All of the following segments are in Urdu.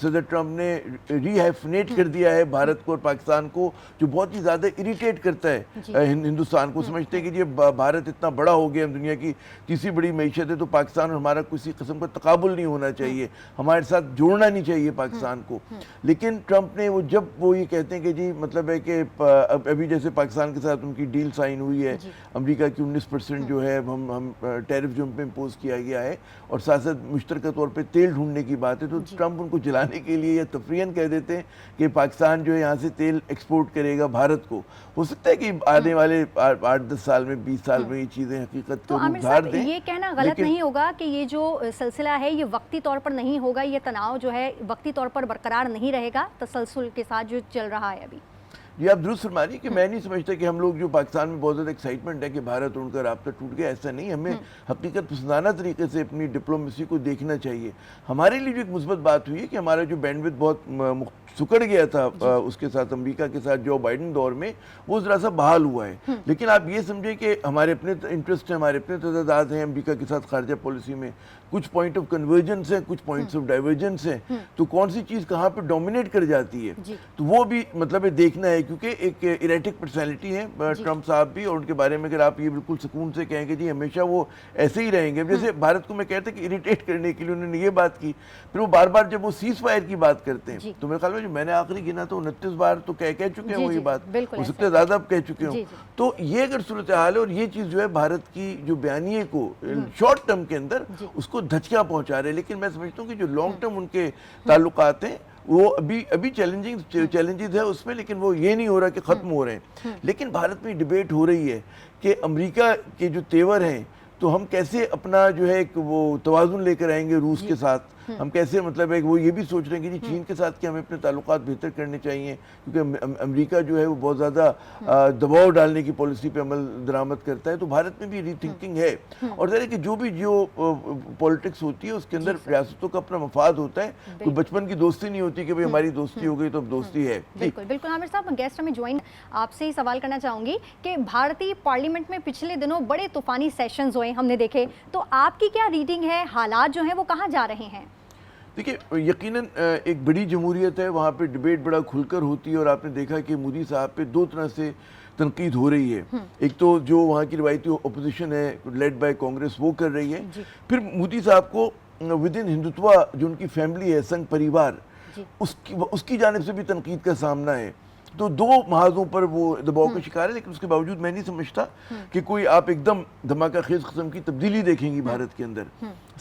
صدر ٹرمپ نے ری ہیفنیٹ کر دیا ہے بھارت کو اور پاکستان کو، جو بہت ہی زیادہ اریٹیٹ کرتا ہے ہندوستان کو. سمجھتے ہیں کہ یہ بھارت اتنا بڑا ہو گیا، دنیا کی تیسری بڑی معیشت ہے، تو پاکستان اور ہمارا کسی قسم کا تقابل نہیں ہونا چاہیے، ہمارے ساتھ جوڑنا نہیں چاہیے پاکستان کو. لیکن ٹرمپ نے جب وہ یہ کہتے ہیں کہ جی مطلب ہے کہ ابھی جیسے پاکستان کے ساتھ ان کی ڈیل سائن ہوئی ہے، امریکہ کی 19% جو ہے ہم ٹیرف جو ہم پہ امپوز کیا گیا ہے، اور ساتھ ساتھ مشترکہ طور پہ تیل ڈھونڈنے کی بات ہے، تو ٹرمپ ان کو جلانے کے لیے یا تفریحاً کہہ دیتے ہیں کہ پاکستان جو ہے یہاں سے تیل ایکسپورٹ کرے گا بھارت کو. ہو سکتا ہے کہ آنے والے 8-10 سال میں 20 سال میں یہ چیزیں حقیقت کو روپ دھار دیں. یہ کہنا غلط نہیں ہوگا کہ یہ جو سلسلہ ہے یہ وقتی طور پر نہیں ہوگا، یہ تناؤ جو ہے وقتی طور پر برقرار نہیں رہے گا تسلسل کے ساتھ جو چل رہا ہے ابھی؟ یہ آپ درست فرما رہی ہیں کہ میں نہیں سمجھتا کہ ہم لوگ جو پاکستان میں بہت زیادہ ایکسائٹمنٹ ہے کہ بھارت اور ان کا رابطہ ٹوٹ گیا، ایسا نہیں. ہمیں حقیقت پسندانہ طریقے سے اپنی ڈپلومیسی کو دیکھنا چاہیے. ہمارے لیے جو ایک مثبت بات ہوئی ہے کہ ہمارا جو بینڈ وڈتھ بہت سکڑ گیا تھا اس کے ساتھ، امریکہ کے ساتھ جو بائیڈن دور میں، وہ ذرا سا بحال ہوا ہے. لیکن آپ یہ سمجھیں کہ ہمارے اپنے انٹرسٹ ہیں، ہمارے اپنے تضادات ہیں امریکہ کے ساتھ خارجہ پالیسی میں، کچھ پوائنٹ آف کنورجنس ہیں، کچھ پوائنٹس آف ڈائیورجنس ہیں. تو کون سی چیز کہاں پہ ڈومینیٹ کر جاتی ہے، تو وہ بھی مطلب دیکھنا ہے. کیونکہ ایک ایریٹک پرسنالٹی ہے ٹرمپ صاحب بھی، اور ان کے بارے میں اگر آپ یہ بالکل سکون سے کہیں کہ جی ہمیشہ وہ ایسے ہی رہیں گے. جیسے بھارت کو میں کہتا کہ اریٹیٹ کرنے کے لیے انہوں نے یہ بات کی، پھر وہ بار بار جب وہ سیز فائر کی بات کرتے ہیں، تو میرے خیال میں جو میں نے آخری گنا تو 29 بار تو کہہ چکے ہیں وہ یہ بات، ہو سکتا ہے زیادہ اب کہہ چکے ہوں. تو یہ اگر صورتحال ہے، اور یہ چیز جو ہے بھارت کی جو بیانیے کو شارٹ ٹرم کے اندر اس کو دھچکا پہنچا رہے. لیکن میں سمجھتا ہوں کہ جو لانگ ٹرم ان کے تعلقات ہیں وہ ابھی چیلنجز ہے اس میں، لیکن وہ یہ نہیں ہو رہا کہ ختم ہو رہے ہیں. لیکن بھارت میں ڈیبیٹ ہو رہی ہے کہ امریکہ کے جو تیور ہیں، تو ہم کیسے اپنا جو ہے وہ توازن لے کر آئیں گے روس کے ساتھ. ہم کیسے مطلب ہے وہ یہ بھی سوچ رہے ہیں کہ جی چین کے ساتھ کیا ہمیں اپنے تعلقات بہتر کرنے چاہیے، کیونکہ امریکہ جو ہے وہ بہت زیادہ دباؤ ڈالنے کی پالیسی پہ عمل درآمد کرتا ہے. تو بھارت میں بھی ری تھنکنگ ہے. اور ظاہر ہے کہ جو پولیٹکس ہوتی ہے اس کے اندر ریاستوں کا اپنا مفاد ہوتا ہے. کوئی بچپن کی دوستی نہیں ہوتی کہ بھئی ہماری دوستی ہو گئی تو اب دوستی ہے. بالکل بالکل. عامر صاحب، گیسٹ ہمیں جوائن، آپ سے ہی سوال کرنا چاہوں گی کہ بھارتی پارلیمنٹ میں پچھلے دنوں بڑے طوفانی سیشنز ہوئے ہم نے دیکھے، تو آپ کی کیا ریڈنگ ہے؟ حالات جو ہیں وہ کہاں جا رہے ہیں؟ دیکھیں، یقیناً ایک بڑی جمہوریت ہے، وہاں پہ ڈیبیٹ بڑا کھل کر ہوتی ہے. اور آپ نے دیکھا کہ مودی صاحب پہ دو طرح سے تنقید ہو رہی ہے. ایک تو جو وہاں کی روایتی اپوزیشن ہے لیڈ بائی کانگریس وہ کر رہی ہے. پھر مودی صاحب کو ود ان ہندوتوا جو ان کی فیملی ہے، سنگھ پریوار، اس کی جانب سے بھی تنقید کا سامنا ہے. تو دو محاذوں پر وہ دباؤ کا شکار ہے. لیکن اس کے باوجود میں نہیں سمجھتا کہ کوئی آپ ایک دم دھماکہ خیز قسم کی تبدیلی دیکھیں گی بھارت کے اندر.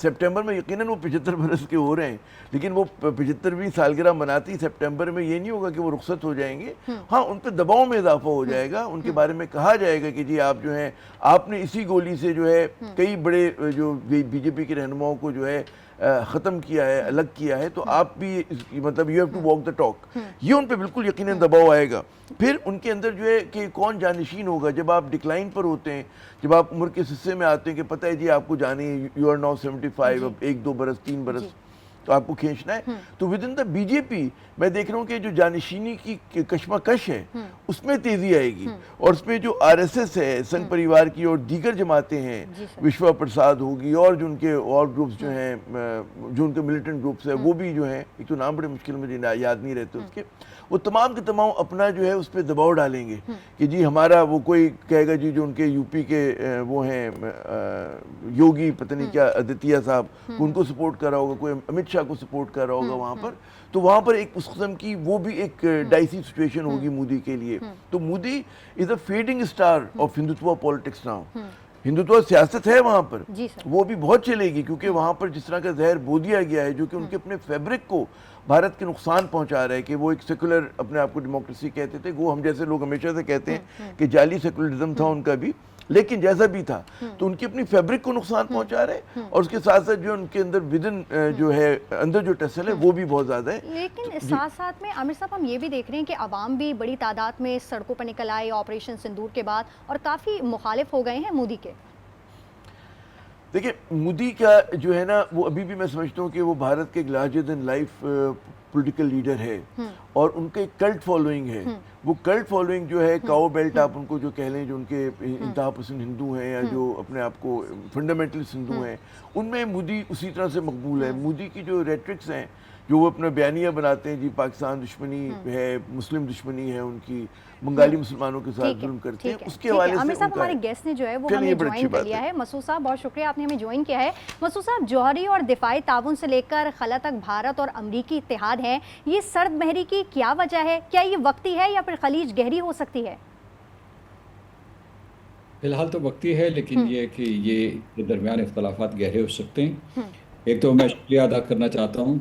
سپٹمبر میں یقیناً وہ 75 برس کے ہو رہے ہیں، لیکن وہ 75ویں سالگرہ مناتی سپٹمبر میں، یہ نہیں ہوگا کہ وہ رخصت ہو جائیں گے. ہاں، ان پہ دباؤ میں اضافہ ہو جائے گا. ان کے بارے میں کہا جائے گا کہ جی آپ جو ہیں، آپ نے اسی گولی سے جو ہے کئی بڑے جو بی جے پی کے رہنماؤں کو جو ہے ختم کیا ہے، الگ کیا ہے، تو آپ بھی مطلب you have to walk the talk. یہ ان پہ بالکل یقیناً دباؤ آئے گا. پھر ان کے اندر جو ہے کہ کون جانشین ہوگا جب آپ ڈکلائن پر ہوتے ہیں، جب آپ عمر کے حصے میں آتے ہیں کہ پتہ ہے جی آپ کو جانے یو آر ناؤ 75، اب 1-2 برس 3 برس تو آپ کو کھینچنا ہے. تو with in the B J پی میں دیکھ رہا ہوں کہ جو جانشینی کی کشمکش ہے اس میں تیزی آئے گی. اور اس میں جو آر ایس ایس ہے، سنگھ پریوار کی اور دیگر جماعتیں ہیں، وشوا پرساد ہوگی، اور جو ان کے اور گروپس جو ہیں، جو ان کے ملیٹنٹ گروپس ہیں، وہ بھی جو ہیں، ایک تو نام بڑے مشکل مجھے یاد نہیں رہتے اس کے، وہ تمام کے تمام اپنا جو ہے اس پہ دباؤ ڈالیں گے کہ جی ہمارا وہ کوئی کہے گا جی جو ان کے یو پی کے وہ ہیں یوگی پتہ نہیں کیا آدتیہ صاحب، ان کو سپورٹ کر رہا ہوگا، کوئی امت شاہ کو سپورٹ کر رہا ہوگا وہاں پر. تو وہاں پر ایک اس قسم کی وہ بھی ایک ڈائسی سچویشن ہوگی مودی کے لیے. تو Modi is a leading star of Hindutva politics now. Hindutva سیاست ہے وہاں پر، وہ بھی بہت چلے گی، کیونکہ وہاں پر جس طرح کا زہر بو دیا گیا ہے جو کہ ان کے اپنے فیبرک کو بھارت کے نقصان پہنچا رہا ہے. کہ وہ ایک سیکولر اپنے آپ کو ڈیموکریسی کہتے تھے، وہ ہم جیسے لوگ ہمیشہ سے کہتے ہیں کہ جعلی سیکولرزم تھا ان کا بھی، لیکن جیسا بھی تھا تو ان کی اپنی فیبرک کو نقصان پہنچا رہے. اور اس کے ساتھ ساتھ جو ان کے اندر ودن جو ہے اندر جو ٹسل ہے وہ بھی بہت زیادہ ہے. لیکن ساتھ ساتھ میں عامر صاحب ہم یہ بھی دیکھ رہے ہیں کہ عوام بھی بڑی تعداد میں سڑکوں پر نکل آئے آپریشن سندور کے بعد، اور کافی مخالف ہو گئے ہیں مودی کے. دیکھیں، مودی کا جو ہے نا وہ ابھی بھی میں سمجھتا ہوں کہ وہ بھارت کے ایک larger then life political leader ہے، اور ان کا ایک کلٹ فالوئنگ ہے. وہ کلٹ فالوئنگ جو ہے کاؤ بیلٹ آپ ان کو جو کہہ لیں، جو ان کے انتہا پسند ہندو ہیں یا جو اپنے آپ کو فنڈامنٹلسٹ ہندو ہیں، ان میں مودی اسی طرح سے مقبول ہے. مودی کی جو ریٹرکس ہیں جو وہ اپنا بیانیہ بناتے ہیں جی پاکستان دشمنی ہے، مسلم دشمنی ہے ان کی، بنگالی مسلمانوں کے ساتھ ظلم کرتے ہیں، اس کے حوالے سے عامر ان صاحب کا ہمارے گیسٹ نے جو ہے وہ چلیے ہمیں بڑی اچھی جوائن کر بات لیا ہے۔ ہے۔ مسعود صاحب بہت شکریہ، آپ نے ہمیں جوائن کیا ہے۔ مسعود صاحب، جوہری اور دفاعی تعاون سے لے کر خلا تک بھارت اور امریکی اتحاد ہے، یہ سرد مہری کی کیا وجہ ہے؟ کیا یہ وقتی ہے یا پھر خلیج گہری ہو سکتی ہے؟ فی الحال تو وقتی ہے، لیکن یہ کہ یہ درمیان اختلافات گہرے ہو سکتے ہیں۔ ایک تو میں شکریہ ادا کرنا چاہتا ہوں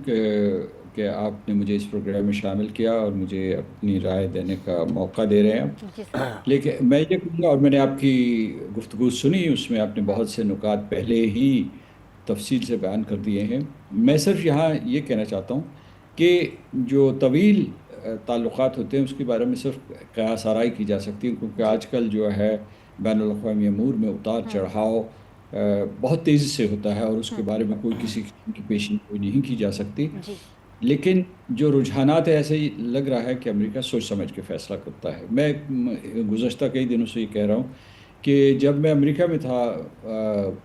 کہ آپ نے مجھے اس پروگرام میں شامل کیا اور مجھے اپنی رائے دینے کا موقع دے رہے ہیں۔ جی سر۔ لیکن میں یہ کہوں گا، اور میں نے آپ کی گفتگو سنی، اس میں آپ نے بہت سے نکات پہلے ہی تفصیل سے بیان کر دیے ہیں۔ میں صرف یہاں یہ کہنا چاہتا ہوں کہ جو طویل تعلقات ہوتے ہیں اس کے بارے میں صرف قیاس آرائی کی جا سکتی ہے، کیونکہ آج کل جو ہے بین الاقوامی امور میں اتار چڑھاؤ بہت تیزی سے ہوتا ہے، اور اس کے بارے میں کوئی کسی قسم کی پیشین گوئی نہیں کی جا سکتی۔ جی لیکن جو رجحانات ہے، ایسے ہی لگ رہا ہے کہ امریکہ سوچ سمجھ کے فیصلہ کرتا ہے۔ میں گزشتہ کئی دنوں سے یہ کہہ رہا ہوں کہ جب میں امریکہ میں تھا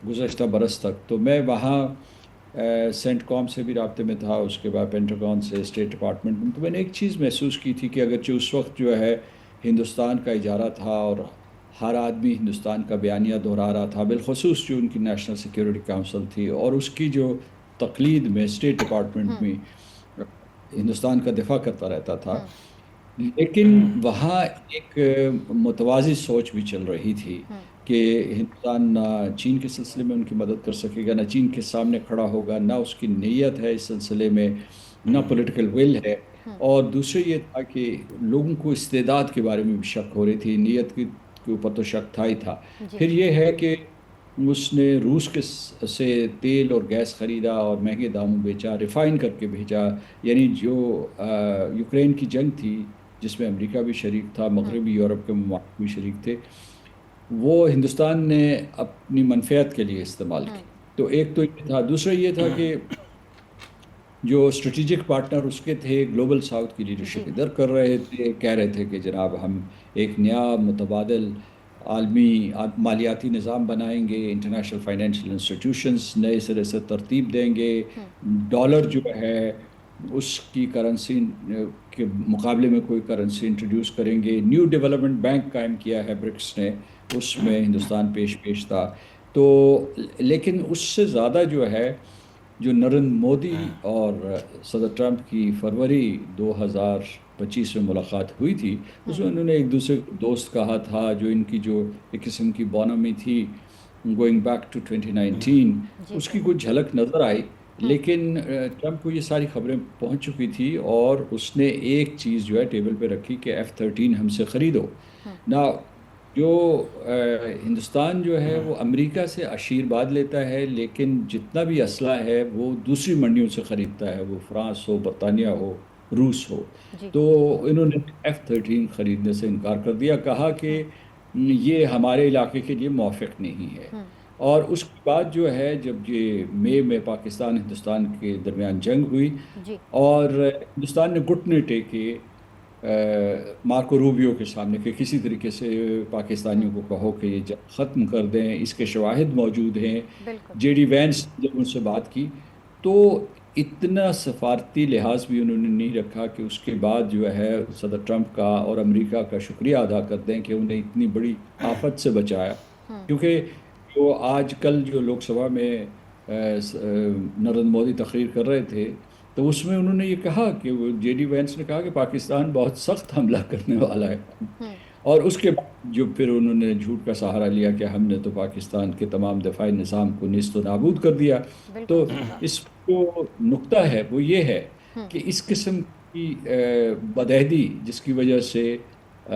گزشتہ برس تک، تو میں وہاں سینٹ کام سے بھی رابطے میں تھا، اس کے بعد پینٹاگون سے، اسٹیٹ ڈپارٹمنٹ میں، تو میں نے ایک چیز محسوس کی تھی کہ اگرچہ اس وقت جو ہے ہندوستان کا اجارہ تھا اور ہر آدمی ہندوستان کا بیانیہ دہرا رہا تھا، بالخصوص جو ان کی نیشنل سیکیورٹی کونسل تھی اور اس کی جو تقلید میں اسٹیٹ ڈپارٹمنٹ میں ہندوستان کا دفاع کرتا رہتا تھا، لیکن وہاں ایک متوازی سوچ بھی چل رہی تھی کہ ہندوستان نہ چین کے سلسلے میں ان کی مدد کر سکے گا، نہ چین کے سامنے کھڑا ہوگا، نہ اس کی نیت ہے اس سلسلے میں، نہ پولیٹیکل ول ہے۔ اور دوسرے یہ تھا کہ لوگوں کو استعداد کے بارے میں بھی شک ہو رہی تھی، نیت کے اوپر تو شک تھا ہی تھا۔ پھر یہ ہے کہ اس نے روس کے سے تیل اور گیس خریدا اور مہنگے داموں بیچا، ریفائن کر کے بھیجا۔ یعنی جو یوکرین کی جنگ تھی جس میں امریکہ بھی شریک تھا، مغربی یورپ کے ممالک بھی شریک تھے، وہ ہندوستان نے اپنی منفعت کے لیے استعمال کی۔ تو ایک تو یہ تھا، دوسرا یہ تھا کہ جو اسٹریٹجک پارٹنر اس کے تھے گلوبل ساؤتھ کی لیڈرشپ ادھر کر رہے تھے، کہہ رہے تھے کہ جناب ہم ایک نیا متبادل عالمی مالیاتی نظام بنائیں گے، انٹرنیشنل فائنینشیل انسٹیٹیوشنز نئے سرے سے ترتیب دیں گے، ڈالر جو ہے اس کی کرنسی کے مقابلے میں کوئی کرنسی انٹروڈیوس کریں گے، نیو ڈیولپمنٹ بینک قائم کیا ہے برکس نے، اس میں ہندوستان پیش تھا۔ تو لیکن اس سے زیادہ جو ہے جو نریندر مودی اور صدر ٹرمپ کی فروری 2025 میں ملاقات ہوئی تھی، اس میں انہوں نے ایک دوسرے کو دوست کہا تھا، جو ان کی جو ایک قسم کی بونمی تھی گوئنگ بیک ٹو 2019، اس کی کچھ جھلک نظر آئی۔ لیکن ٹرمپ کو یہ ساری خبریں پہنچ چکی تھی اور اس نے ایک چیز جو ہے ٹیبل پہ رکھی کہ F-13 ہم سے خریدو۔ نہ جو ہندوستان جو ہے وہ امریکہ سے آشیرواد لیتا ہے، لیکن جتنا بھی اسلحہ ہے وہ دوسری منڈیوں سے خریدتا ہے، وہ فرانس ہو، برطانیہ ہو، روس ہو۔ تو انہوں نے F-13 خریدنے سے انکار کر دیا، کہا کہ یہ ہمارے علاقے کے لیے موافق نہیں ہے۔ اور اس کے بعد جو ہے جب یہ مئی میں پاکستان ہندوستان کے درمیان جنگ ہوئی اور ہندوستان نے گھٹنے ٹیکے مارکو روبیو کے سامنے کہ کسی طریقے سے پاکستانیوں کو کہو کہ یہ جنگ ختم کر دیں، اس کے شواہد موجود ہیں۔ جے ڈی وینس جب ان سے بات کی تو اتنا سفارتی لحاظ بھی انہوں نے نہیں رکھا کہ اس کے بعد جو ہے صدر ٹرمپ کا اور امریکہ کا شکریہ ادا کر دیں کہ انہیں اتنی بڑی آفت سے بچایا۔ کیونکہ جو آج کل جو لوک سبھا میں نریندر مودی تقریر کر رہے تھے تو اس میں انہوں نے یہ کہا کہ وہ جے ڈی وینس نے کہا کہ پاکستان بہت سخت حملہ کرنے والا ہے، اور اس کے بعد جو پھر انہوں نے جھوٹ کا سہارا لیا کہ ہم نے تو پاکستان کے تمام دفاعی نظام کو نیست و نابود کر دیا۔ تو اس جو نقطہ ہے وہ یہ ہے کہ اس قسم کی بدعہدی جس کی وجہ سے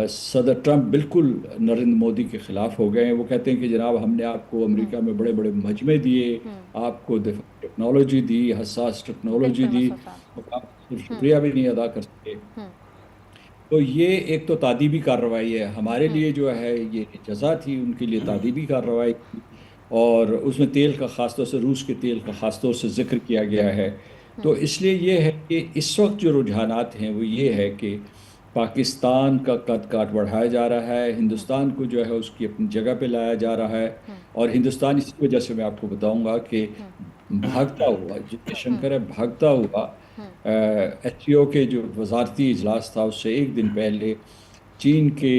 صدر ٹرمپ بالکل نریندر مودی کے خلاف ہو گئے ہیں، وہ کہتے ہیں کہ جناب ہم نے آپ کو امریکہ میں بڑے بڑے مجمع دیے، آپ کو دفاعی ٹیکنالوجی دی، حساس ٹیکنالوجی دی، آپ شکریہ بھی نہیں ادا کر سکے۔ تو یہ ایک تو تعدیبی کارروائی ہے، ہمارے لیے جو ہے یہ جزا تھی، ان کے لیے تعدیبی کارروائی تھی، اور اس میں تیل کا خاص طور سے روس کے تیل کا خاص طور سے ذکر کیا گیا ہے۔ تو اس لیے یہ ہے کہ اس وقت جو رجحانات ہیں وہ یہ ہے کہ پاکستان کا قد کاٹ بڑھایا جا رہا ہے، ہندوستان کو جو ہے اس کی اپنی جگہ پہ لایا جا رہا ہے، اور ہندوستان اسی وجہ سے میں آپ کو بتاؤں گا کہ بھاگتا ہوا، جے شنکر ہے بھاگتا ہوا SCO کے جو وزارتی اجلاس تھا اس سے ایک دن پہلے چین کے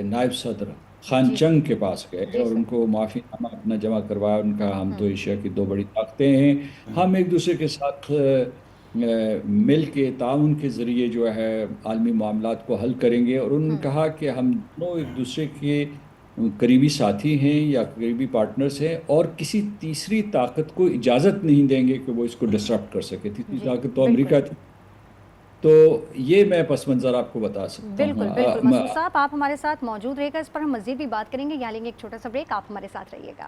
نائب صدر خان جی چنگ کے پاس گئے جی اور سر ان کو معافی نامہ اپنا جمع کروایا. ان کا ہم تو ایشیا کی دو بڑی طاقتیں ہیں, ہم ایک دوسرے کے ساتھ مل کے تعاون کے ذریعے جو ہے عالمی معاملات کو حل کریں گے. اور انہوں نے کہا کہ ہم دونوں ایک دوسرے کے قریبی ساتھی ہیں یا قریبی پارٹنرز ہیں, اور کسی تیسری طاقت کو اجازت نہیں دیں گے کہ وہ اس کو ڈسرپٹ کر سکے. تیسری جی طاقت تو بالکل امریکہ تھی. تو یہ میں پس منظر آپ کو بتا سکتا ہوں. بالکل بالکل مسعود صاحب آپ ہمارے ساتھ موجود رہے گا, اس پر ہم مزید بھی بات کریں گے. یہاں لیں گے ایک چھوٹا سا بریک, آپ ہمارے ساتھ رہیے گا.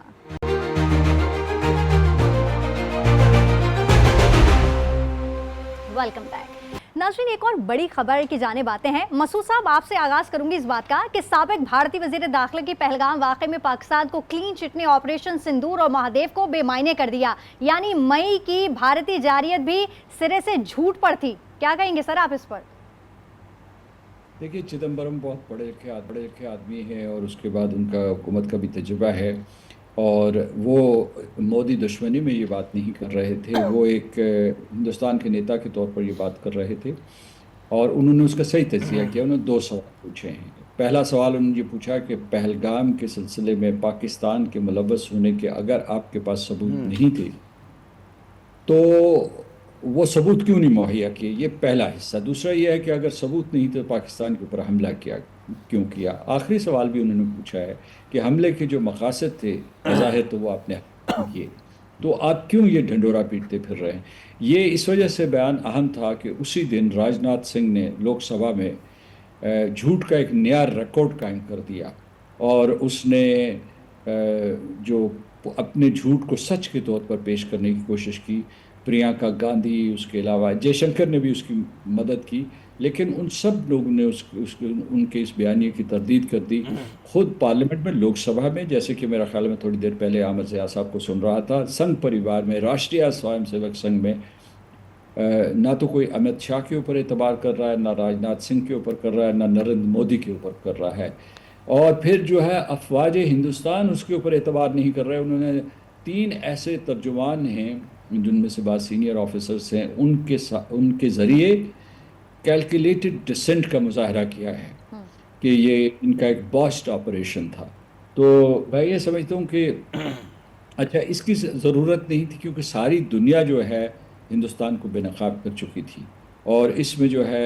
Welcome back. ناظرین ایک اور بڑی خبر کی جانب آتے ہیں. مسعود صاحب آپ سے آغاز کروں گی اس بات کا کہ سابق بھارتی وزیر داخلہ کی پہلگام واقعے میں پاکستان کو کلین چٹ نے آپریشن سندور اور مہادیو کو بے معنی کر دیا, یعنی مئی کی بھارتی جارحیت بھی سرے سے جھوٹ پر تھی. کیا کہیں گے سر آپ اس پر؟ دیکھیے, چدمبرم بہت پڑھے لکھے آدمی ہیں اور اس کے بعد ان کا حکومت کا بھی تجربہ ہے, اور وہ مودی دشمنی میں یہ بات نہیں کر رہے تھے. وہ ایک ہندوستان کے نیتا کے طور پر یہ بات کر رہے تھے, اور انہوں نے اس کا صحیح تجزیہ کیا. انہوں نے دو سوال پوچھے ہیں. پہلا سوال انہوں نے یہ پوچھا کہ پہلگام کے سلسلے میں پاکستان کے ملوث ہونے کے اگر آپ کے پاس ثبوت نہیں تھے تو وہ ثبوت کیوں نہیں مہیا کیے. یہ پہلا حصہ. دوسرا یہ ہے کہ اگر ثبوت نہیں تو پاکستان کے اوپر حملہ کیوں کیا. آخری سوال بھی انہوں نے پوچھا ہے کہ حملے کے جو مقاصد تھے بظاہر تو وہ آپ نے حاصل کیے, تو آپ کیوں یہ ڈھنڈورا پیٹتے پھر رہے ہیں. یہ اس وجہ سے بیان اہم تھا کہ اسی دن راجناتھ سنگھ نے لوک سبھا میں جھوٹ کا ایک نیا ریکارڈ قائم کر دیا, اور اس نے جو اپنے جھوٹ کو سچ کے طور پر پیش کرنے کی کوشش کی. پرینکا گاندھی, اس کے علاوہ جے شنکر نے بھی اس کی مدد کی, لیکن ان سب لوگوں نے ان کے اس بیانیے کی تردید کر دی. خود پارلیمنٹ میں لوک سبھا میں, جیسے کہ میرا خیال میں تھوڑی دیر پہلے احمد ضیاء صاحب کو سن رہا تھا, سنگھ پریوار میں, راشٹریہ سوئم سیوک سنگھ میں نہ تو کوئی امت شاہ کے اوپر اعتبار کر رہا ہے, نہ راجناتھ سنگھ کے اوپر کر رہا ہے, نہ نریندر مودی کے اوپر کر رہا ہے, اور پھر جو ہے افواج ہندوستان اس کے اوپر اعتبار نہیں کر رہے. انہوں نے 3 ایسے ترجمان ہیں جن میں سے بعض سینئر آفیسرز ہیں, ان کے ذریعے کیلکولیٹڈ ڈسینٹ کا مظاہرہ کیا ہے کہ یہ ان کا ایک باسٹ آپریشن تھا. تو میں یہ سمجھتا ہوں کہ اچھا اس کی ضرورت نہیں تھی, کیونکہ ساری دنیا جو ہے ہندوستان کو بے نقاب کر چکی تھی, اور اس میں جو ہے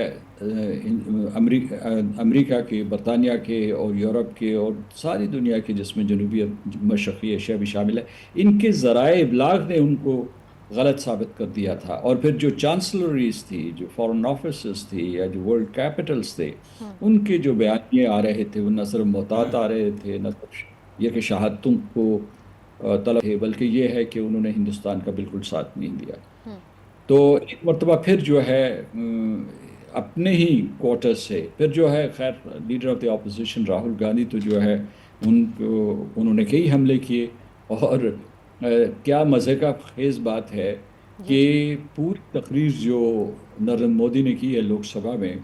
امریکہ کے, برطانیہ کے اور یورپ کے اور ساری دنیا کے, جس میں جنوبی مشرقی ایشیا بھی شامل ہے, ان کے ذرائع ابلاغ نے ان کو غلط ثابت کر دیا تھا. اور پھر جو چانسلریز تھی, جو فارن آفیسز تھی, یا جو ورلڈ کیپٹلز تھے, ان کے جو بیانیے آ رہے تھے وہ نہ صرف محتاط آ رہے تھے, نہ صرف یہ کہ شہادتوں کو طلب ہے, بلکہ یہ ہے کہ انہوں نے ہندوستان کا بالکل ساتھ نہیں دیا. تو ایک مرتبہ پھر جو ہے اپنے ہی کوارٹر سے پھر جو ہے, خیر leader of the opposition Rahul Gandhi تو جو ہے انہوں نے کئی حملے کیے. اور کیا مزے کا خیز بات ہے کہ پوری تقریر جو نریندر مودی نے کی ہے لوک سبھا میں,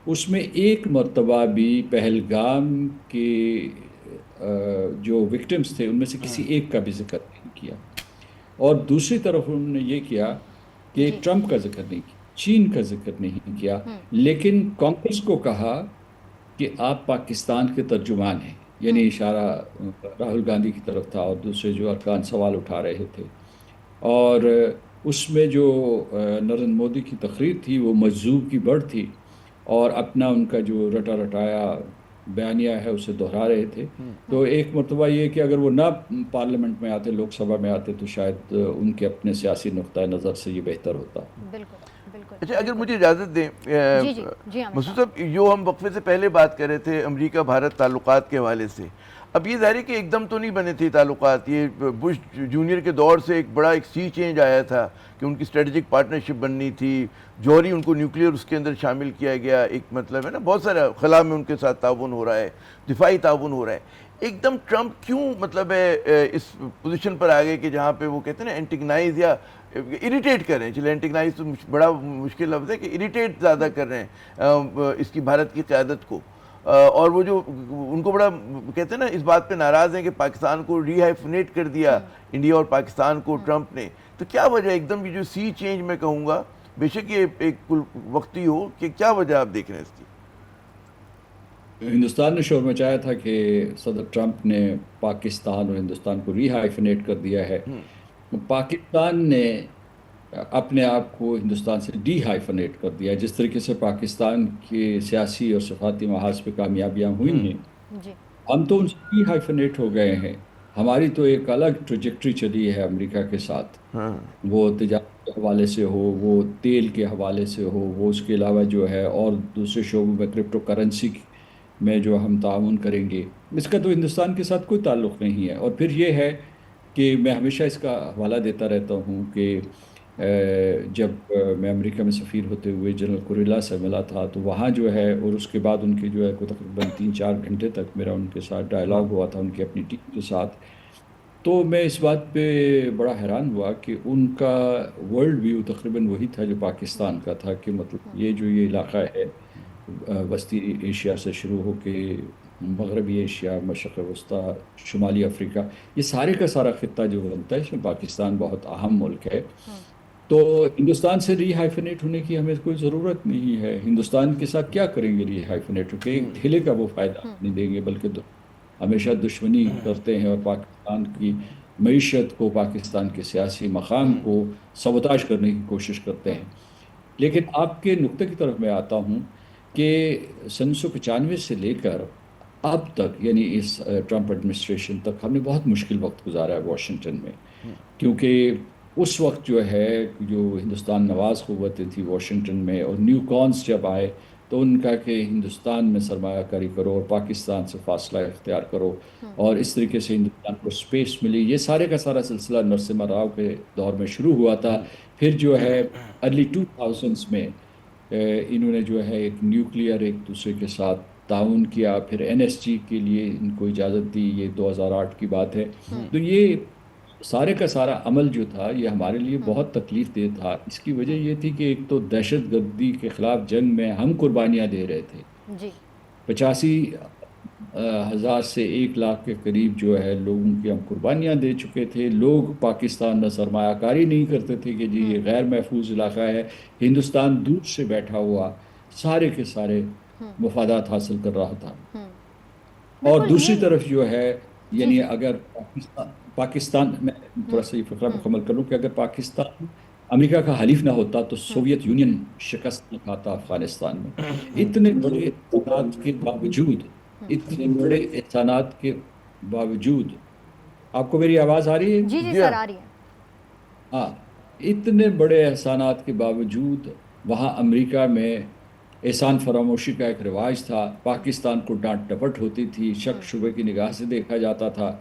اس میں ایک مرتبہ بھی پہلگام کے جو وکٹمز تھے ان میں سے کسی ایک کا بھی ذکر نہیں کیا. اور دوسری طرف انہوں نے یہ کیا کہ ٹرمپ کا ذکر نہیں کیا, چین کا ذکر نہیں کیا, لیکن کانگریس کو کہا کہ آپ پاکستان کے ترجمان ہیں, یعنی اشارہ راہل گاندھی کی طرف تھا, اور دوسرے جو ارکان سوال اٹھا رہے تھے. اور اس میں جو نریندر مودی کی تقریر تھی وہ مجذوب کی بڑھ تھی, اور اپنا ان کا جو رٹا رٹایا بیانیہ ہے اسے دہرا رہے تھے. تو ایک مرتبہ یہ کہ اگر وہ نہ پارلیمنٹ میں آتے, لوک سبھا میں آتے, تو شاید ان کے اپنے سیاسی نقطۂ نظر سے یہ بہتر ہوتا. بالکل بالکل. اچھا اگر مجھے اجازت دیں مسعود صاحب, جو ہم وقفے سے پہلے بات کر رہے تھے امریکہ بھارت تعلقات کے حوالے سے, اب یہ ظاہر ہے کہ ایک دم تو نہیں بنے تھے تعلقات. یہ بش جونیئر کے دور سے ایک بڑا ایک سی چینج آیا تھا کہ ان کی اسٹریٹجک پارٹنرشپ بننی تھی, جوہری ان کو نیوکلیئر اس کے اندر شامل کیا گیا, ایک مطلب ہے نا بہت سارا خلا میں ان کے ساتھ تعاون ہو رہا ہے, دفاعی تعاون ہو رہا ہے. ایک دم ٹرمپ کیوں مطلب ہے اس پوزیشن پر آ گئے کہ جہاں پہ وہ کہتے ہیں نا انٹیگنائز یا اریٹیٹ کر رہے ہیں, چلے انٹیگنائز تو بڑا مشکل لفظ ہے, کہ اریٹیٹ زیادہ کر رہے ہیں اس کی بھارت کی قیادت کو, اور وہ جو ان کو بڑا کہتے ہیں نا اس بات پہ ناراض ہیں کہ پاکستان کو ری ہائفنیٹ کر دیا انڈیا اور پاکستان کو ٹرمپ نے. تو کیا وجہ ایک دم یہ جو سی چینج میں کہوں گا بے شک یہ ایک کل وقتی ہو کہ کیا وجہ آپ دیکھ رہے ہیں اس کی؟ ہندوستان نے شور مچایا تھا کہ صدر ٹرمپ نے پاکستان اور ہندوستان کو ری ہائفنیٹ کر دیا ہے. پاکستان نے اپنے آپ کو ہندوستان سے ڈی ہائفنیٹ کر دیا. جس طریقے سے پاکستان کے سیاسی اور سفارتی محاذ پہ کامیابیاں ہوئی ہیں، جی ہم تو ان سے ڈی ہائفنیٹ ہو گئے ہیں. ہماری تو ایک الگ ٹریجیکٹری چلی ہے امریکہ کے ساتھ، ہاں وہ تجارت کے حوالے سے ہو، وہ تیل کے حوالے سے ہو، وہ اس کے علاوہ جو ہے اور دوسرے شعبوں میں کرپٹو کرنسی میں جو ہم تعاون کریں گے، اس کا تو ہندوستان کے ساتھ کوئی تعلق نہیں ہے. اور پھر یہ ہے کہ میں ہمیشہ اس کا حوالہ دیتا رہتا ہوں کہ جب میں امریکہ میں سفیر ہوتے ہوئے جنرل کوریلا سے ملا تھا، تو وہاں جو ہے اور اس کے بعد ان کے جو ہے کوئی تقریباً 3-4 گھنٹے تک میرا ان کے ساتھ ڈائلاگ ہوا تھا، ان کی اپنی ٹیم کے ساتھ. تو میں اس بات پہ بڑا حیران ہوا کہ ان کا ورلڈ ویو تقریباً وہی تھا جو پاکستان کا تھا، کہ مطلب یہ علاقہ ہے وسطی ایشیا سے شروع ہو کے مغربی ایشیا، مشرق وسطیٰ، شمالی افریقہ، یہ سارے کا سارا خطہ جو بنتا ہے اس میں پاکستان بہت اہم ملک ہے. تو ہندوستان سے ری ہائفنیٹ ہونے کی ہمیں کوئی ضرورت نہیں ہے. ہندوستان کے ساتھ کیا کریں گے ری ہائفنیٹ ہو کے؟ ایک ڈھیلے کا وہ فائدہ نہیں دیں گے، بلکہ ہمیشہ دشمنی کرتے ہیں اور پاکستان کی معیشت کو، پاکستان کے سیاسی مقام کو سبوتاژ کرنے کی کوشش کرتے ہیں. لیکن آپ کے نقطے کی طرف میں آتا ہوں کہ 1995 سے لے کر اب تک، یعنی اس ٹرمپ ایڈمنسٹریشن تک، ہم نے بہت مشکل وقت گزارا ہے واشنگٹن میں. کیونکہ اس وقت جو ہے جو ہندوستان نواز قوتیں تھیں واشنگٹن میں، اور نیو کانس جب آئے تو ان کا کہ ہندوستان میں سرمایہ کاری کرو اور پاکستان سے فاصلہ اختیار کرو، اور اس طریقے سے ہندوستان کو سپیس ملی. یہ سارے کا سارا سلسلہ نرسمہا راؤ کے دور میں شروع ہوا تھا. پھر جو ہے ارلی 2000s میں انہوں نے جو ہے ایک نیوکلیئر ایک دوسرے کے ساتھ تعاون کیا. پھر NSG کے لیے ان کو اجازت دی، یہ 2008 کی بات ہے. تو یہ سارے کا سارا عمل جو تھا یہ ہمارے لیے بہت تکلیف دہ تھا. اس کی وجہ یہ تھی کہ ایک تو دہشت گردی کے خلاف جنگ میں ہم قربانیاں دے رہے تھے. جی 85,000 سے 1 لاکھ کے قریب جو ہے لوگوں کی ہم قربانیاں دے چکے تھے. لوگ پاکستان میں سرمایہ کاری نہیں کرتے تھے کہ جی یہ غیر محفوظ علاقہ ہے. ہندوستان دور سے بیٹھا ہوا سارے کے سارے مفادات حاصل کر رہا تھا. اور بالکل دوسری یہ طرف جو ہے، جی یعنی جی اگر پاکستان میں تھوڑا سا یہ فقرہ مکمل کر لوں کہ اگر پاکستان امریکہ کا حلیف نہ ہوتا تو سوویت یونین شکست نہ کھاتا افغانستان میں. اتنے بڑے احسانات کے باوجود، اتنے بڑے احسانات کے باوجود، آپ کو میری آواز آ رہی ہے؟ جی جی جی سر ہاں آ رہی ہے. ہاں، اتنے بڑے احسانات کے باوجود وہاں امریکہ میں احسان فراموشی کا ایک رواج تھا. پاکستان کو ڈانٹ ڈپٹ ہوتی تھی، شک شبے کی نگاہ سے دیکھا جاتا تھا.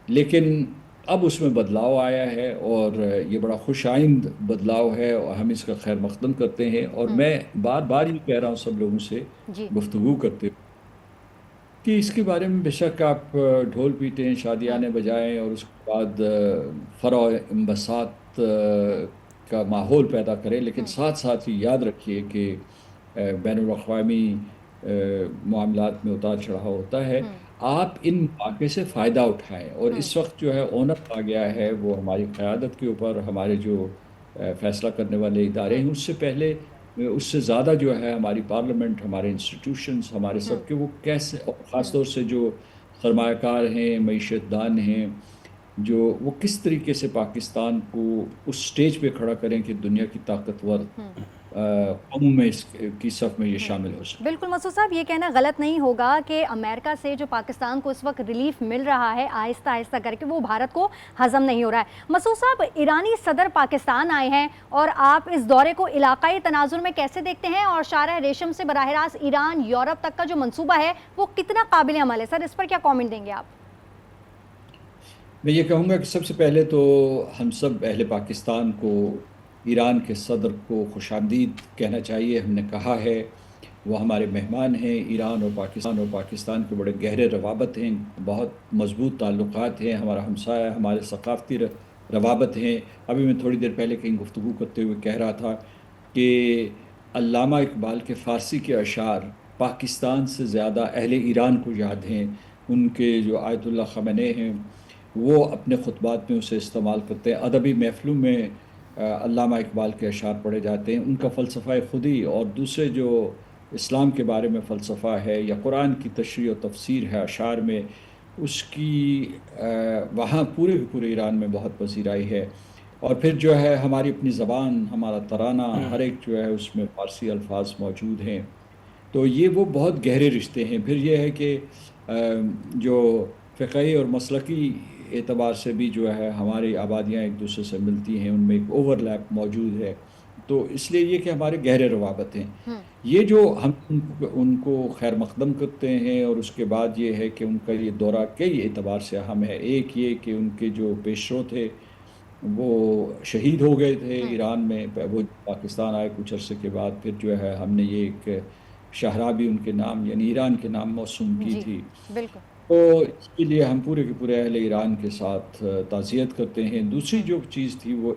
لیکن اب اس میں بدلاؤ آیا ہے، اور یہ بڑا خوش آئند بدلاؤ ہے، اور ہم اس کا خیر مقدم کرتے ہیں. اور میں بار بار یہ کہہ رہا ہوں سب لوگوں سے جی گفتگو کرتے ہوئے کہ اس کے بارے میں بے شک آپ ڈھول پیٹیں، شادیانے بجائیں، اور اس کے بعد فرع انبساط کا ماحول پیدا کریں، لیکن ساتھ ساتھ ہی یاد رکھیے کہ بین الاقوامی معاملات میں اتار چڑھاؤ ہوتا ہے. آپ ان مواقع سے فائدہ اٹھائیں. اور اس وقت جو ہے اونر آ گیا ہے وہ ہماری قیادت کے اوپر. ہمارے جو فیصلہ کرنے والے ادارے ہیں اس سے پہلے، اس سے زیادہ جو ہے ہماری پارلیمنٹ، ہمارے انسٹیٹیوشنز، ہمارے سب کے، وہ کیسے، خاص طور سے جو سرمایہ کار ہیں، معیشت دان ہیں، جو وہ کس طریقے سے پاکستان کو اس سٹیج پہ کھڑا کریں کہ دنیا کی طاقتور قوموں میں اس کی صف میں یہ شامل ہو سکے. بالکل مسعود صاحب، یہ کہنا غلط نہیں ہوگا کہ امریکہ سے جو پاکستان کو اس وقت ریلیف مل رہا ہے آہستہ آہستہ کر کے، وہ بھارت کو ہضم نہیں ہو رہا ہے. مسعود صاحب، ایرانی صدر پاکستان آئے ہیں، اور آپ اس دورے کو علاقائی تناظر میں کیسے دیکھتے ہیں؟ اور شارع ریشم سے براہ راست ایران یورپ تک کا جو منصوبہ ہے وہ کتنا قابل عمل ہے؟ سر اس پر کیا کامنٹ دیں گے آپ؟ میں یہ کہوں گا کہ سب سے پہلے تو ہم سب اہل پاکستان کو ایران کے صدر کو خوش آمدید کہنا چاہیے. ہم نے کہا ہے وہ ہمارے مہمان ہیں. ایران اور پاکستان کے بڑے گہرے روابط ہیں، بہت مضبوط تعلقات ہیں، ہمارا ہمسایہ، ہمارے ثقافتی روابط ہیں. ابھی میں تھوڑی دیر پہلے کہیں گفتگو کرتے ہوئے کہہ رہا تھا کہ علامہ اقبال کے فارسی کے اشعار پاکستان سے زیادہ اہل ایران کو یاد ہیں. ان کے جو آیت اللہ خامنہ ہیں وہ اپنے خطبات میں اسے استعمال کرتے ہیں. ادبی محفلوں میں علامہ اقبال کے اشعار پڑھے جاتے ہیں، ان کا فلسفہ خودی اور دوسرے جو اسلام کے بارے میں فلسفہ ہے یا قرآن کی تشریح و تفسیر ہے اشعار میں، اس کی وہاں پورے کے پورے ایران میں بہت پذیرائی ہے۔ اور پھر جو ہے ہماری اپنی زبان، ہمارا ترانہ، ہر ایک جو ہے اس میں فارسی الفاظ موجود ہیں۔ تو یہ وہ بہت گہرے رشتے ہیں۔ پھر یہ ہے کہ جو فقہی اور مسلکی اعتبار سے بھی جو ہے ہماری آبادیاں ایک دوسرے سے ملتی ہیں، ان میں ایک اوور لیپ موجود ہے۔ تو اس لیے یہ کہ ہمارے گہرے روابط ہیں۔ یہ جو ہم ان کو خیر مقدم کرتے ہیں، اور اس کے بعد یہ ہے کہ ان کا یہ دورہ کئی اعتبار سے اہم ہے۔ ایک یہ کہ ان کے جو پیشرو تھے وہ شہید ہو گئے تھے ایران میں، وہ پاکستان آئے کچھ عرصے کے بعد، پھر جو ہے ہم نے یہ ایک شاہراہ بھی ان کے نام یعنی ایران کے نام موسوم کی جی تھی۔ بالکل۔ تو اس کے لیے ہم پورے کے پورے اہل ایران کے ساتھ تعزیت کرتے ہیں۔ دوسری جو چیز تھی وہ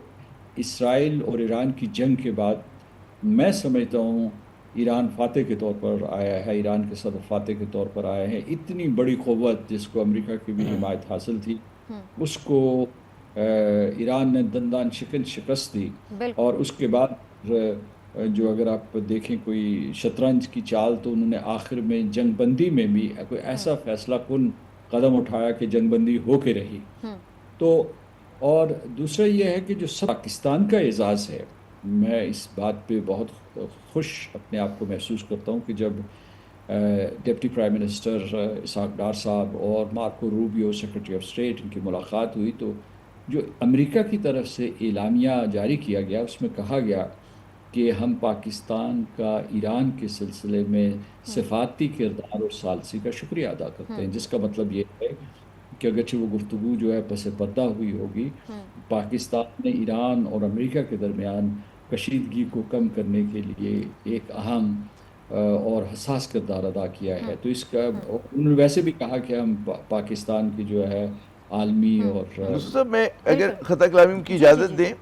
اسرائیل اور ایران کی جنگ کے بعد میں سمجھتا ہوں ایران فاتح کے طور پر آیا ہے، ایران کے صدر فاتح کے طور پر آئے ہیں۔ اتنی بڑی قوت جس کو امریکہ کی بھی حمایت حاصل تھی، اس کو ایران نے دندان شکن شکست دی۔ بالکل۔ اور اس کے بعد جو اگر آپ دیکھیں کوئی شطرنج کی چال، تو انہوں نے آخر میں جنگ بندی میں بھی کوئی ایسا فیصلہ کن قدم اٹھایا کہ جنگ بندی ہو کے رہی۔ تو اور دوسرا یہ ہے کہ جو پاکستان کا اعزاز ہے، میں اس بات پہ بہت خوش اپنے آپ کو محسوس کرتا ہوں کہ جب deputy prime minister Ishaq Dar sahab اور Marco Rubio secretary of state ان کی ملاقات ہوئی، تو جو امریکہ کی طرف سے اعلامیہ جاری کیا گیا اس میں کہا گیا کہ ہم پاکستان کا ایران کے سلسلے میں سفارتی کردار اور ثالثی کا شکریہ ادا کرتے ہیں، جس کا مطلب یہ ہے کہ اگرچہ وہ گفتگو جو ہے پس پردہ ہوئی ہوگی، پاکستان نے ایران اور امریکہ کے درمیان کشیدگی کو کم کرنے کے لیے ایک اہم اور حساس کردار ادا کیا ہے۔ تو اس کا انہوں نے ویسے بھی کہا کہ ہم پاکستان کی جو ہے عالمی اور دوستو صاحب، میں اگر خطا کلامی کی اجازت دیں،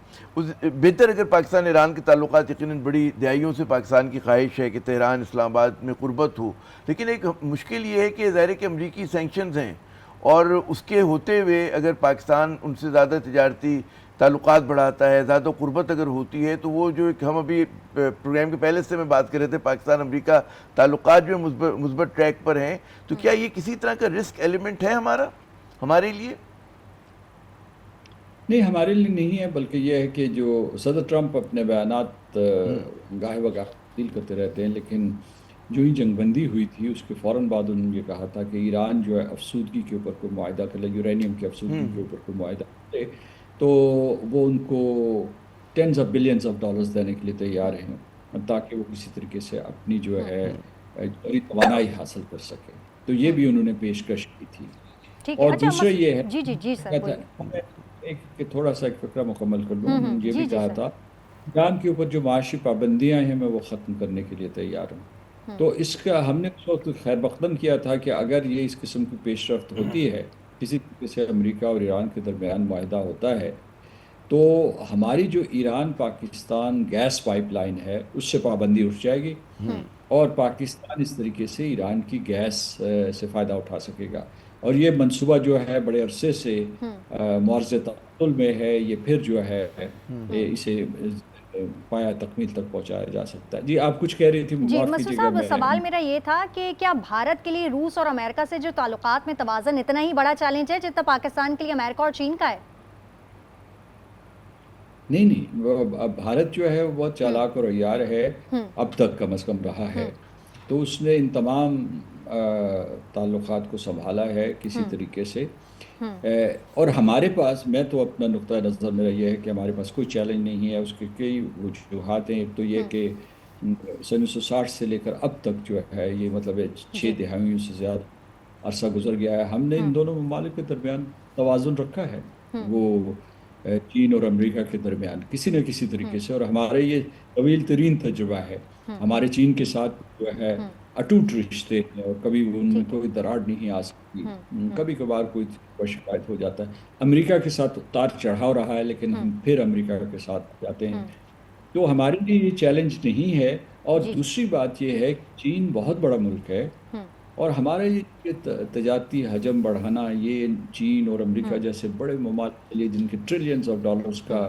بہتر اگر پاکستان ایران کے تعلقات یقیناً بڑی دہائیوں سے پاکستان کی خواہش ہے کہ تہران اسلام آباد میں قربت ہو، لیکن ایک مشکل یہ ہے کہ ظاہر ہے کہ امریکی سینکشنز ہیں، اور اس کے ہوتے ہوئے اگر پاکستان ان سے زیادہ تجارتی تعلقات بڑھاتا ہے، زیادہ قربت اگر ہوتی ہے، تو وہ جو ایک ہم ابھی پروگرام کے پہلے سے میں بات کر رہے تھے، پاکستان امریکہ تعلقات جو مثبت ٹریک پر ہیں، تو کیا یہ کسی طرح کا رسک ایلیمنٹ ہے ہمارے لیے؟ نہیں، ہمارے لیے نہیں ہے، بلکہ یہ ہے کہ جو صدر ٹرمپ اپنے بیانات گاہے بگاہ تبدیل کرتے رہتے ہیں، لیکن جو ہی جنگ بندی ہوئی تھی اس کے فوراً بعد انہوں نے یہ کہا تھا کہ ایران جو ہے افسودگی کے اوپر کوئی معاہدہ کر لے، یورینیم کی افسودگی کے اوپر کوئی معاہدہ کر لے، تو وہ ان کو tens of billions of dollars دینے کے لیے تیار ہیں، تاکہ وہ کسی طریقے سے اپنی جو ہے جوہری توانائی حاصل کر سکے۔ تو یہ بھی انہوں نے پیشکش کی تھی۔ ٹھیک ہے۔ اور اچھا دوسرا یہ ہے جی سر بولیے۔ کہ تھوڑا سا ایک فقرہ مکمل کر لوں، یہ بھی جی کہا سر۔ تھا ایران کے اوپر جو معاشی پابندیاں ہیں میں وہ ختم کرنے کے لیے تیار ہوں۔ تو اس کا ہم نے اس وقت خیر مقدم کیا تھا کہ اگر یہ اس قسم کی پیش رفت ہوتی ہے، کسی طریقے سے امریکہ اور ایران کے درمیان معاہدہ ہوتا ہے، تو ہماری جو Iran Pakistan gas pipeline ہے اس سے پابندی اٹھ جائے گی، اور پاکستان اس طریقے سے ایران کی گیس سے فائدہ اٹھا سکے گا۔ اور یہ منصوبہ جو ہے بڑے عرصے سے معرض تعطل میں ہے، یہ پھر جو ہے اسے پایا تکمیل تک پہنچایا جا سکتا ہے۔ جی آپ کچھ کہہ رہی تھی، جی معاف مسعود کیجیے گا۔ صاحب، سوال میرا یہ تھا کہ کیا بھارت کے لیے روس اور امریکہ سے جو تعلقات میں توازن اتنا ہی بڑا چیلنج ہے جتنا پاکستان کے لیے امریکہ اور چین کا ہے؟ نہیں، بھارت جو ہے وہ بہت چالاک اور عیار ہے، اب تک کم از کم رہا ہے، تو اس نے ان تمام تعلقات کو سنبھالا ہے کسی طریقے سے۔ اور ہمارے پاس، میں تو اپنا نقطہ نظر میرا یہ ہے کہ ہمارے پاس کوئی چیلنج نہیں ہے، اس کے کئی وجوہات ہیں۔ ایک تو یہ کہ 1960 سے لے کر اب تک جو ہے یہ مطلب 6 دہائیوں سے زیادہ عرصہ گزر گیا ہے، ہم نے ان دونوں ممالک کے درمیان توازن رکھا ہے، وہ چین اور امریکہ کے درمیان کسی نہ کسی طریقے سے، اور ہمارے یہ طویل ترین تجربہ ہے۔ ہمارے چین کے ساتھ جو ہے اٹوٹ رشتے ہیں، اور کبھی ان میں کوئی دراڑ نہیں آ سکتی، کبھی کبھار کوئی شکایت ہو جاتا ہے۔ امریکہ کے ساتھ اتار چڑھاؤ رہا ہے، لیکن ہم پھر امریکہ کے ساتھ جاتے ہیں، تو ہمارے لیے یہ چیلنج نہیں ہے۔ اور دوسری بات یہ ہے کہ چین بہت بڑا ملک ہے، اور ہمارے یہ تجارتی حجم بڑھانا، یہ چین اور امریکہ جیسے بڑے ممالک کے لیے جن کے ٹریلینز آف ڈالرز کا